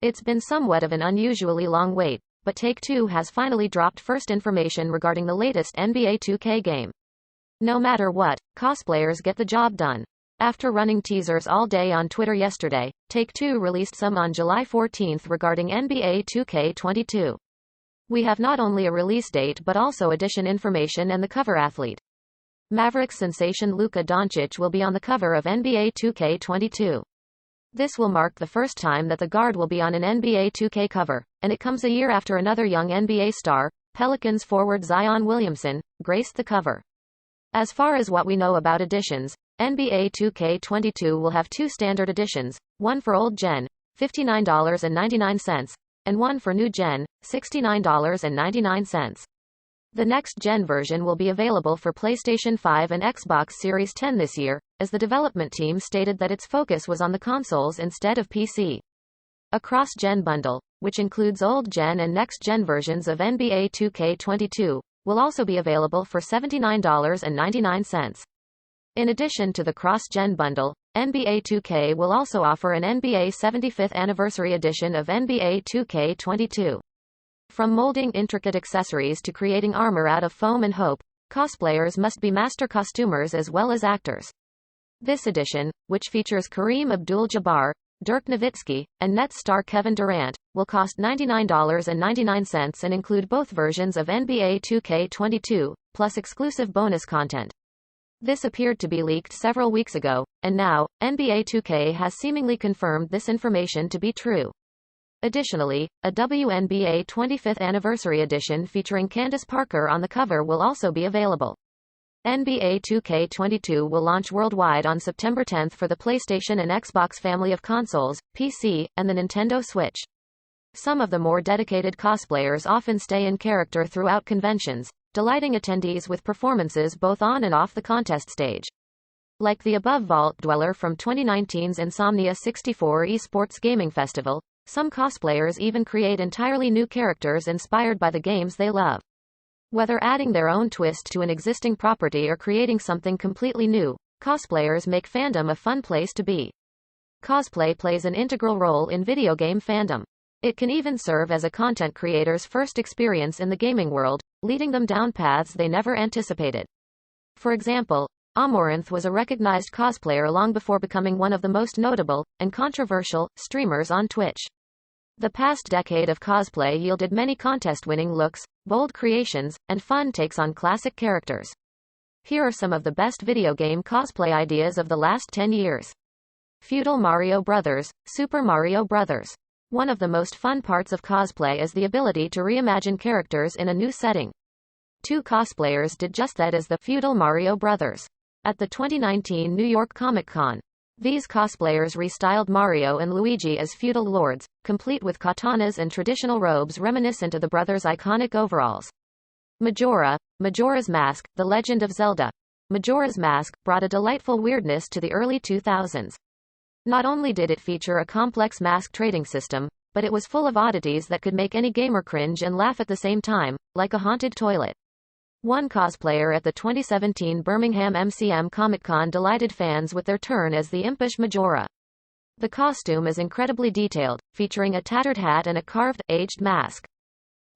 It's been somewhat of an unusually long wait, but Take-Two has finally dropped first information regarding the latest NBA 2K game. No matter what, cosplayers get the job done. After running teasers all day on Twitter yesterday, Take-Two released some on July 14 regarding NBA 2K22. We have not only a release date but also edition information and the cover athlete. Mavericks sensation Luka Doncic will be on the cover of NBA 2K22. This will mark the first time that the guard will be on an NBA 2K cover, and it comes a year after another young NBA star, Pelicans forward Zion Williamson, graced the cover. As far as what we know about editions, NBA 2K22 will have two standard editions, one for old gen, $59.99, and one for new gen, $69.99. The next-gen version will be available for PlayStation 5 and Xbox Series X this year, as the development team stated that its focus was on the consoles instead of PC. A cross-gen bundle, which includes old-gen and next-gen versions of NBA 2K22, will also be available for $79.99. In addition to the cross-gen bundle, NBA 2K will also offer an NBA 75th Anniversary Edition of NBA 2K22. From molding intricate accessories to creating armor out of foam and hope, cosplayers must be master costumers as well as actors. This edition, which features Kareem Abdul-Jabbar, Dirk Nowitzki, and Nets star Kevin Durant, will cost $99.99 and include both versions of NBA 2K22, plus exclusive bonus content. This appeared to be leaked several weeks ago, and now, NBA 2K has seemingly confirmed this information to be true. Additionally, a WNBA 25th Anniversary Edition featuring Candace Parker on the cover will also be available. NBA 2K22 will launch worldwide on September 10 for the PlayStation and Xbox family of consoles, PC, and the Nintendo Switch. Some of the more dedicated cosplayers often stay in character throughout conventions, delighting attendees with performances both on and off the contest stage. Like the above Vault Dweller from 2019's Insomnia64 Esports Gaming Festival, some cosplayers even create entirely new characters inspired by the games they love. Whether adding their own twist to an existing property or creating something completely new, cosplayers make fandom a fun place to be. Cosplay plays an integral role in video game fandom. It can even serve as a content creator's first experience in the gaming world, leading them down paths they never anticipated. For example, Amaranth was a recognized cosplayer long before becoming one of the most notable, and controversial, streamers on Twitch. The past decade of cosplay yielded many contest-winning looks, bold creations, and fun takes on classic characters. Here are some of the best video game cosplay ideas of the last 10 years. Feudal Mario Brothers, Super Mario Brothers. One of the most fun parts of cosplay is the ability to reimagine characters in a new setting. Two cosplayers did just that as the Feudal Mario Brothers. At the 2019 New York Comic Con, these cosplayers restyled Mario and Luigi as feudal lords, complete with katanas and traditional robes reminiscent of the brothers' iconic overalls. Majora's Mask, The Legend of Zelda. Majora's Mask brought a delightful weirdness to the early 2000s. Not only did it feature a complex mask trading system, but it was full of oddities that could make any gamer cringe and laugh at the same time, like a haunted toilet. One cosplayer at the 2017 Birmingham MCM Comic-Con delighted fans with their turn as the impish Majora. The costume is incredibly detailed, featuring a tattered hat and a carved, aged mask.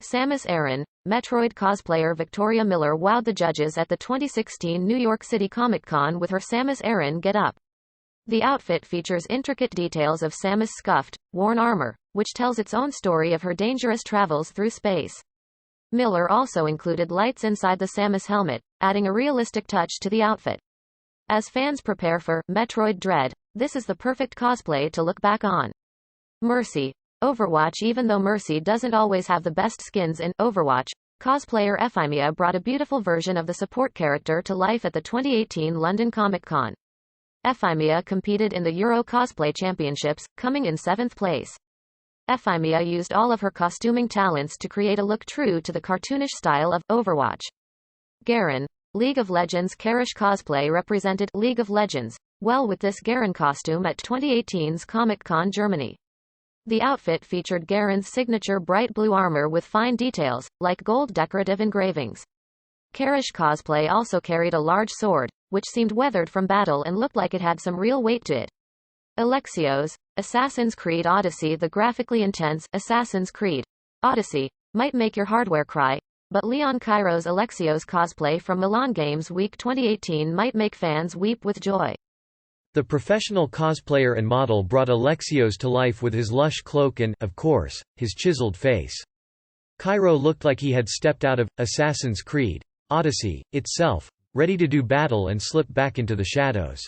Samus Aran, Metroid cosplayer Victoria Miller wowed the judges at the 2016 New York City Comic-Con with her Samus Aran get-up. The outfit features intricate details of Samus' scuffed, worn armor, which tells its own story of her dangerous travels through space. Miller also included lights inside the Samus helmet, adding a realistic touch to the outfit. As fans prepare for Metroid Dread, this is the perfect cosplay to look back on. Mercy. Overwatch. Even though Mercy doesn't always have the best skins in Overwatch, cosplayer Ephimia brought a beautiful version of the support character to life at the 2018 London Comic Con. Ephimia competed in the Euro Cosplay Championships, coming in 7th place. Ephimia used all of her costuming talents to create a look true to the cartoonish style of Overwatch. Garen. League of Legends Karish cosplay represented League of Legends well with this Garen costume at 2018's Comic-Con Germany. The outfit featured Garen's signature bright blue armor with fine details, like gold decorative engravings. Karish cosplay also carried a large sword, which seemed weathered from battle and looked like it had some real weight to it. Alexios. Assassin's Creed Odyssey. The graphically intense Assassin's Creed Odyssey might make your hardware cry, but Leon Cairo's Alexios cosplay from Milan Games Week 2018 might make fans weep with joy. The professional cosplayer and model brought Alexios to life with his lush cloak and, of course, his chiseled face. Cairo looked like he had stepped out of Assassin's Creed Odyssey itself, ready to do battle and slip back into the shadows.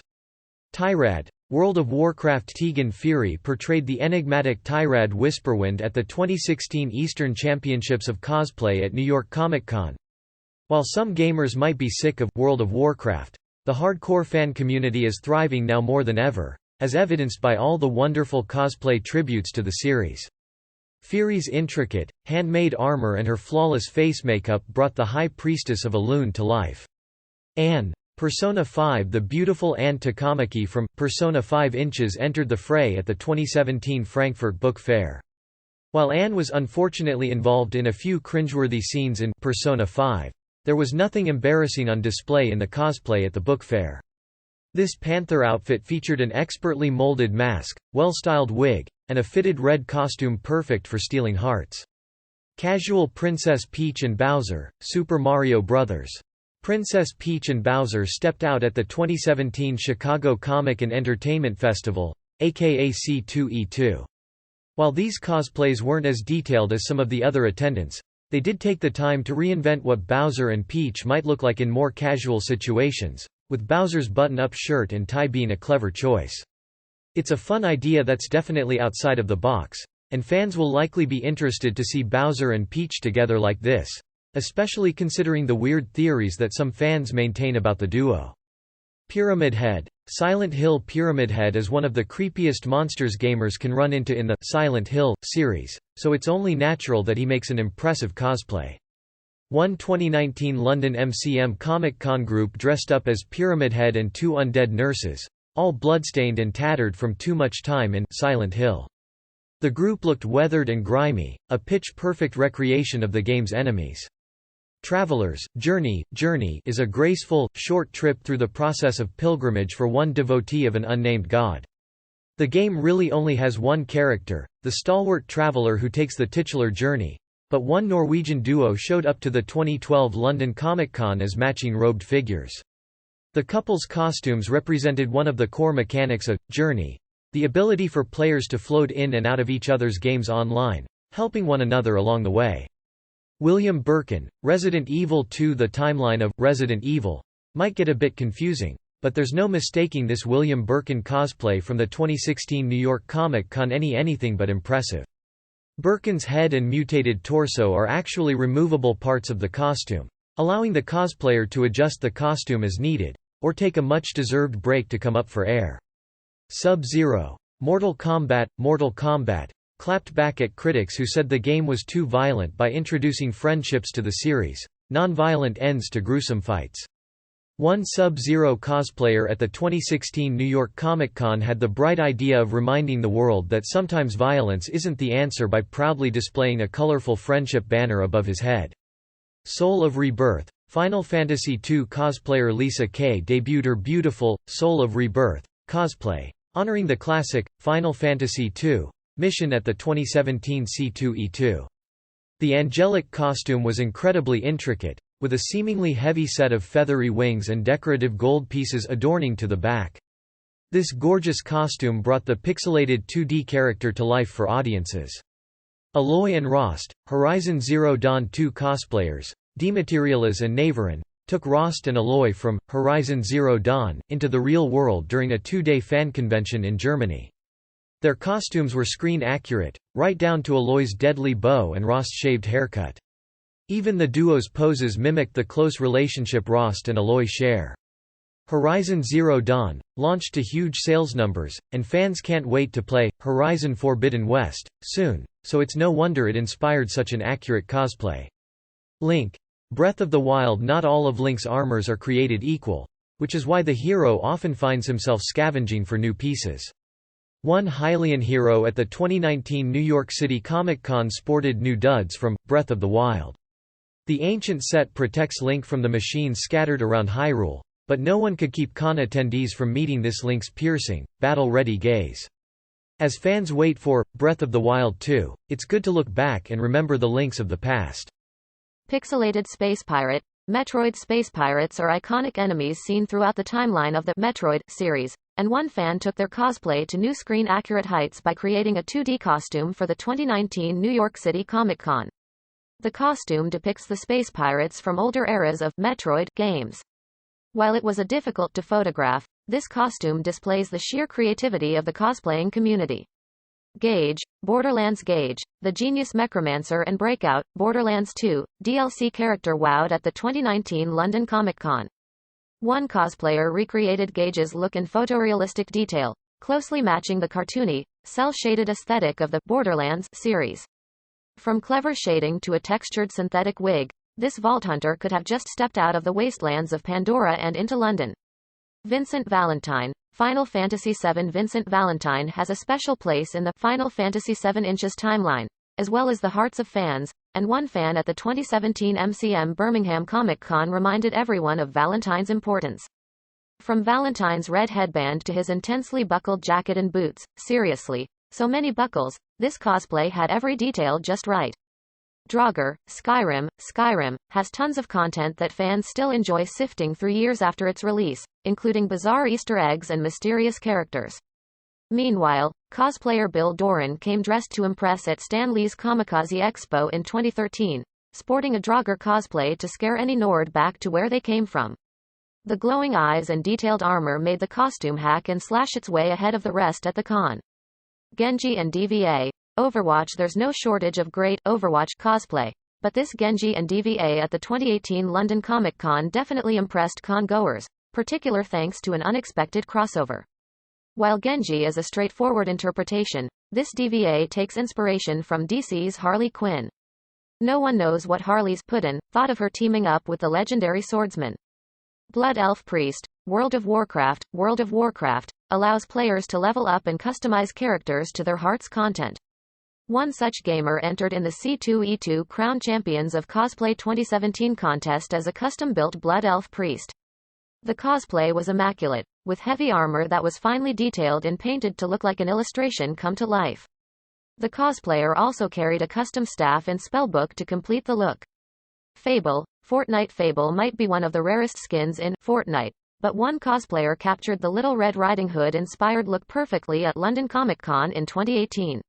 Tyrad, World of Warcraft. Tegan Fury portrayed the enigmatic Tyrad Whisperwind at the 2016 Eastern Championships of Cosplay at New York Comic Con. While some gamers might be sick of World of Warcraft, the hardcore fan community is thriving now more than ever, as evidenced by all the wonderful cosplay tributes to the series. Fury's intricate, handmade armor and her flawless face makeup brought the High Priestess of Elune to life. Anne, Persona 5. The beautiful Anne Takamaki from Persona 5 Inches entered the fray at the 2017 Frankfurt Book Fair. While Anne was unfortunately involved in a few cringeworthy scenes in Persona 5, there was nothing embarrassing on display in the cosplay at the book fair. This panther outfit featured an expertly molded mask, well-styled wig, and a fitted red costume perfect for stealing hearts. Casual Princess Peach and Bowser, Super Mario Bros. Princess Peach and Bowser stepped out at the 2017 Chicago Comic and Entertainment Festival, aka C2E2. While these cosplays weren't as detailed as some of the other attendants, they did take the time to reinvent what Bowser and Peach might look like in more casual situations, with Bowser's button-up shirt and tie being a clever choice. It's a fun idea that's definitely outside of the box, and fans will likely be interested to see Bowser and Peach together like this, especially considering the weird theories that some fans maintain about the duo. Pyramid Head. Silent Hill. Pyramid Head is one of the creepiest monsters gamers can run into in the Silent Hill series, so it's only natural that he makes an impressive cosplay. One 2019 London MCM Comic Con group dressed up as Pyramid Head and two undead nurses, all bloodstained and tattered from too much time in Silent Hill. The group looked weathered and grimy, a pitch-perfect recreation of the game's enemies. Traveler's Journey is a graceful, short trip through the process of pilgrimage for one devotee of an unnamed god. The game really only has one character, the stalwart traveler who takes the titular journey, but one Norwegian duo showed up to the 2012 London Comic Con as matching robed figures. The couple's costumes represented one of the core mechanics of Journey, the ability for players to float in and out of each other's games online, helping one another along the way. William Birkin, Resident Evil 2. The timeline of Resident Evil might get a bit confusing, but there's no mistaking this William Birkin cosplay from the 2016 New York Comic Con anything but impressive. Birkin's head and mutated torso are actually removable parts of the costume, allowing the cosplayer to adjust the costume as needed, or take a much-deserved break to come up for air. Sub-Zero. Mortal Kombat clapped back at critics who said the game was too violent by introducing friendships to the series, non-violent ends to gruesome fights. One Sub-Zero cosplayer at the 2016 New York Comic Con had the bright idea of reminding the world that sometimes violence isn't the answer by proudly displaying a colorful friendship banner above his head. Soul of Rebirth. Final Fantasy II cosplayer Lisa Kay debuted her beautiful Soul of Rebirth cosplay, honoring the classic Final Fantasy II mission at the 2017 C2E2. The angelic costume was incredibly intricate, with a seemingly heavy set of feathery wings and decorative gold pieces adorning to the back. This gorgeous costume brought the pixelated 2D character to life for audiences. Aloy and Rost, Horizon Zero Dawn 2 cosplayers, Dematerialas and Navarin, took Rost and Aloy from Horizon Zero Dawn into the real world during a 2-day fan convention in Germany. Their costumes were screen-accurate, right down to Aloy's deadly bow and Rost's shaved haircut. Even the duo's poses mimicked the close relationship Rost and Aloy share. Horizon Zero Dawn launched to huge sales numbers, and fans can't wait to play Horizon Forbidden West soon, so it's no wonder it inspired such an accurate cosplay. Link. Breath of the Wild. Not all of Link's armors are created equal, which is why the hero often finds himself scavenging for new pieces. One Hylian hero at the 2019 New York City Comic Con sported new duds from Breath of the Wild. The ancient set protects Link from the machines scattered around Hyrule, but no one could keep con attendees from meeting this Link's piercing, battle-ready gaze. As fans wait for Breath of the Wild 2, it's good to look back and remember the links of the past. Pixelated space pirate. Metroid space pirates are iconic enemies seen throughout the timeline of the Metroid series, and one fan took their cosplay to new screen-accurate heights by creating a 2D costume for the 2019 New York City Comic-Con. The costume depicts the space pirates from older eras of Metroid games. While it was difficult to photograph, this costume displays the sheer creativity of the cosplaying community. Gage, Borderlands Gage, the genius Necromancer and breakout Borderlands 2 DLC character wowed at the 2019 London Comic-Con. One cosplayer recreated Gage's look in photorealistic detail, closely matching the cartoony, cel-shaded aesthetic of the Borderlands series. From clever shading to a textured synthetic wig, this Vault Hunter could have just stepped out of the wastelands of Pandora and into London. Vincent Valentine, Final Fantasy VII. Vincent Valentine has a special place in the Final Fantasy VII Inches timeline, as well as the hearts of fans, and one fan at the 2017 MCM Birmingham Comic-Con reminded everyone of Valentine's importance. From Valentine's red headband to his intensely buckled jacket and boots, seriously, so many buckles, this cosplay had every detail just right. Draugr, Skyrim. Skyrim has tons of content that fans still enjoy sifting through years after its release, including bizarre Easter eggs and mysterious characters. Meanwhile, cosplayer Bill Doran came dressed to impress at Stan Lee's Kamikaze Expo in 2013, sporting a Draugr cosplay to scare any Nord back to where they came from. The glowing eyes and detailed armor made the costume hack and slash its way ahead of the rest at the con. Genji and DVA. Overwatch. There's no shortage of great Overwatch cosplay, but this Genji and DVA at the 2018 London Comic-Con definitely impressed con-goers, particular thanks to an unexpected crossover. While Genji is a straightforward interpretation, this DVA takes inspiration from DC's Harley Quinn. No one knows what Harley's Puddin' thought of her teaming up with the legendary swordsman. Blood Elf Priest. World of Warcraft. World of Warcraft allows players to level up and customize characters to their heart's content. One such gamer entered in the C2E2 Crown Champions of Cosplay 2017 contest as a custom-built Blood Elf Priest. The cosplay was immaculate, with heavy armor that was finely detailed and painted to look like an illustration come to life. The cosplayer also carried a custom staff and spellbook to complete the look. Fable. Fortnite. Fable might be one of the rarest skins in Fortnite, but one cosplayer captured the Little Red Riding Hood-inspired look perfectly at London Comic-Con in 2018.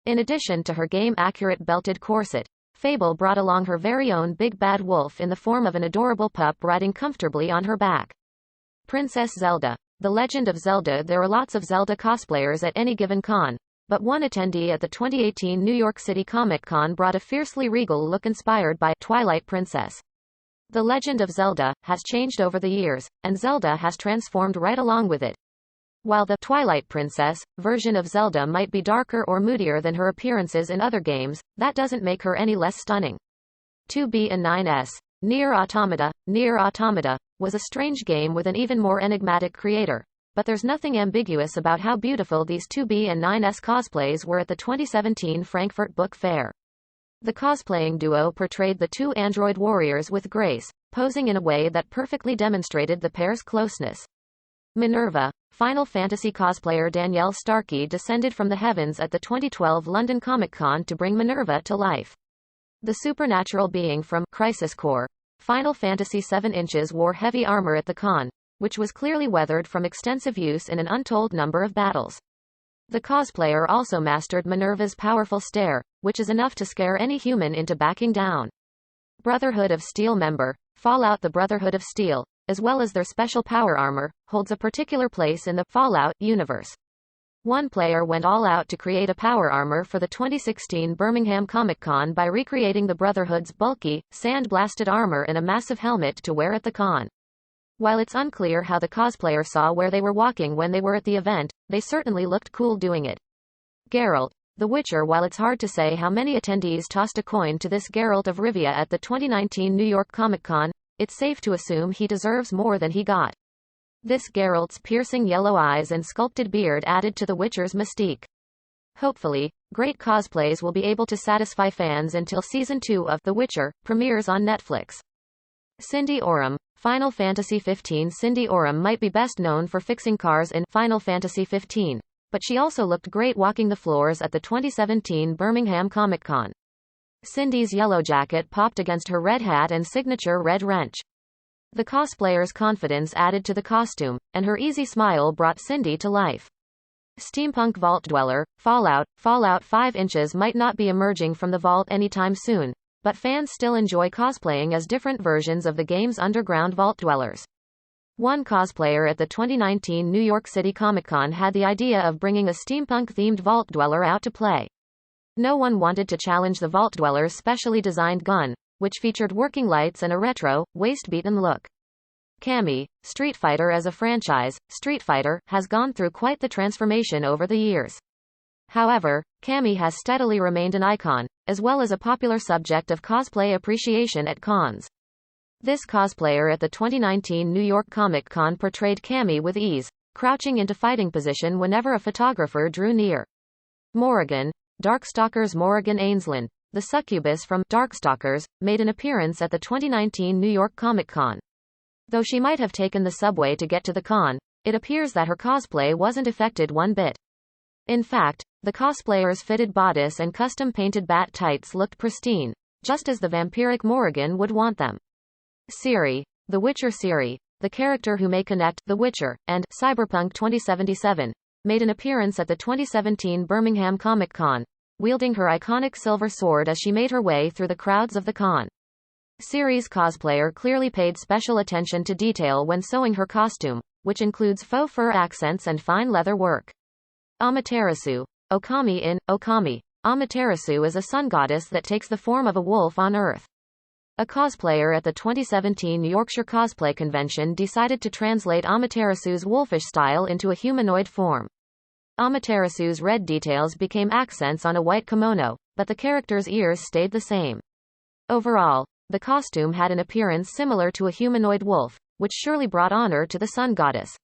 In addition to her game-accurate belted corset, Fable brought along her very own big bad wolf in the form of an adorable pup riding comfortably on her back. Princess Zelda. The Legend of Zelda. There are lots of Zelda cosplayers at any given con, but one attendee at the 2018 New York City Comic-Con brought a fiercely regal look inspired by Twilight Princess. The Legend of Zelda has changed over the years, and Zelda has transformed right along with it. While the Twilight Princess version of Zelda might be darker or moodier than her appearances in other games, that doesn't make her any less stunning. 2B and 9S. Nier Automata. Nier Automata was a strange game with an even more enigmatic creator, but there's nothing ambiguous about how beautiful these 2B and 9S cosplays were at the 2017 Frankfurt Book Fair. The cosplaying duo portrayed the two android warriors with grace, posing in a way that perfectly demonstrated the pair's closeness. Minerva. Final Fantasy cosplayer Danielle Starkey descended from the heavens at the 2012 London Comic-Con to bring Minerva to life. The supernatural being from Crisis Core, Final Fantasy VII Inches wore heavy armor at the con, which was clearly weathered from extensive use in an untold number of battles. The cosplayer also mastered Minerva's powerful stare, which is enough to scare any human into backing down. Brotherhood of Steel member. Fallout. The Brotherhood of Steel, as well as their special power armor, holds a particular place in the Fallout universe. One player went all out to create a power armor for the 2016 Birmingham Comic-Con by recreating the Brotherhood's bulky, sand-blasted armor and a massive helmet to wear at the con. While it's unclear how the cosplayer saw where they were walking when they were at the event, they certainly looked cool doing it. Geralt. The Witcher. While it's hard to say how many attendees tossed a coin to this Geralt of Rivia at the 2019 New York Comic-Con, it's safe to assume he deserves more than he got. This Geralt's piercing yellow eyes and sculpted beard added to The Witcher's mystique. Hopefully, great cosplays will be able to satisfy fans until Season 2 of The Witcher premieres on Netflix. Cindy Oram. Final Fantasy XV. Cindy Oram might be best known for fixing cars in Final Fantasy XV, but she also looked great walking the floors at the 2017 Birmingham Comic-Con. Cindy's yellow jacket popped against her red hat and signature red wrench. The cosplayer's confidence added to the costume, and her easy smile brought Cindy to life. Steampunk Vault Dweller, Fallout 5 inches might not be emerging from the vault anytime soon, but fans still enjoy cosplaying as different versions of the game's underground vault dwellers. One cosplayer at the 2019 New York City Comic-Con had the idea of bringing a steampunk-themed vault dweller out to play. No one wanted to challenge the vault dweller's specially designed gun, which featured working lights and a retro, waist-beaten look. Cammy, Street Fighter as a franchise, Street Fighter, has gone through quite the transformation over the years. However, Cammy has steadily remained an icon, as well as a popular subject of cosplay appreciation at cons. This cosplayer at the 2019 New York Comic Con portrayed Cammy with ease, crouching into fighting position whenever a photographer drew near. Morrigan, Darkstalkers Morrigan Ainsland, the succubus from Darkstalkers, made an appearance at the 2019 New York Comic Con. Though she might have taken the subway to get to the con, it appears that her cosplay wasn't affected one bit. In fact, the cosplayer's fitted bodice and custom-painted bat tights looked pristine, just as the vampiric Morrigan would want them. Ciri, The Witcher Ciri, the character who may connect The Witcher and Cyberpunk 2077, made an appearance at the 2017 Birmingham Comic Con, wielding her iconic silver sword as she made her way through the crowds of the con. Ciri's cosplayer clearly paid special attention to detail when sewing her costume, which includes faux fur accents and fine leather work. Amaterasu, Okami in Okami. Amaterasu is a sun goddess that takes the form of a wolf on Earth. A cosplayer at the 2017 Yorkshire Cosplay Convention decided to translate Amaterasu's wolfish style into a humanoid form. Amaterasu's red details became accents on a white kimono, but the character's ears stayed the same. Overall, the costume had an appearance similar to a humanoid wolf, which surely brought honor to the sun goddess.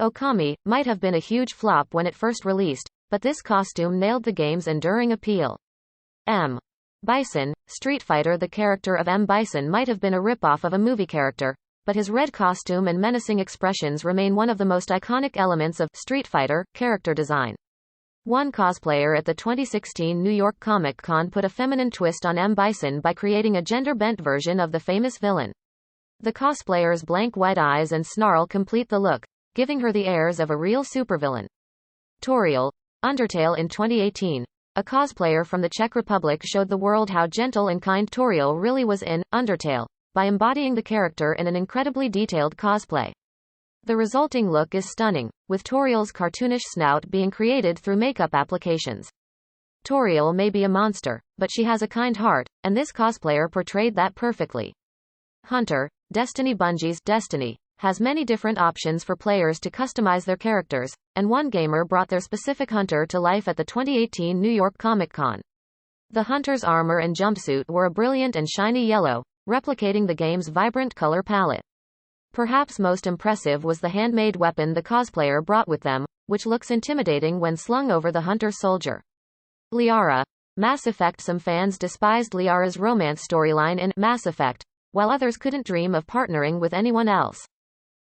Okami might have been a huge flop when it first released, but this costume nailed the game's enduring appeal. M. Bison, Street Fighter. The character of M. Bison might have been a ripoff of a movie character, but his red costume and menacing expressions remain one of the most iconic elements of Street Fighter character design. One cosplayer at the 2016 New York Comic Con put a feminine twist on M. Bison by creating a gender-bent version of the famous villain. The cosplayer's blank white eyes and snarl complete the look, giving her the airs of a real supervillain. Toriel, Undertale. In 2018, a cosplayer from the Czech Republic showed the world how gentle and kind Toriel really was in Undertale, by embodying the character in an incredibly detailed cosplay. The resulting look is stunning, with Toriel's cartoonish snout being created through makeup applications. Toriel may be a monster, but she has a kind heart, and this cosplayer portrayed that perfectly. Hunter, Destiny. Bungie's Destiny has many different options for players to customize their characters, and one gamer brought their specific hunter to life at the 2018 New York Comic Con. The hunter's armor and jumpsuit were a brilliant and shiny yellow, replicating the game's vibrant color palette. Perhaps most impressive was the handmade weapon the cosplayer brought with them, which looks intimidating when slung over the hunter soldier. Liara, Mass Effect. Some fans despised Liara's romance storyline in Mass Effect, while others couldn't dream of partnering with anyone else.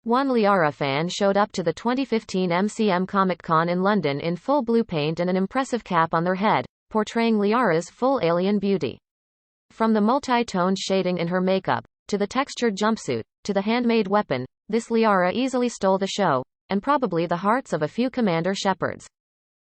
One Liara fan showed up to the 2015 MCM Comic Con in London in full blue paint and an impressive cap on their head, portraying Liara's full alien beauty. From the multi-toned shading in her makeup, to the textured jumpsuit, to the handmade weapon, this Liara easily stole the show, and probably the hearts of a few Commander Shepherds.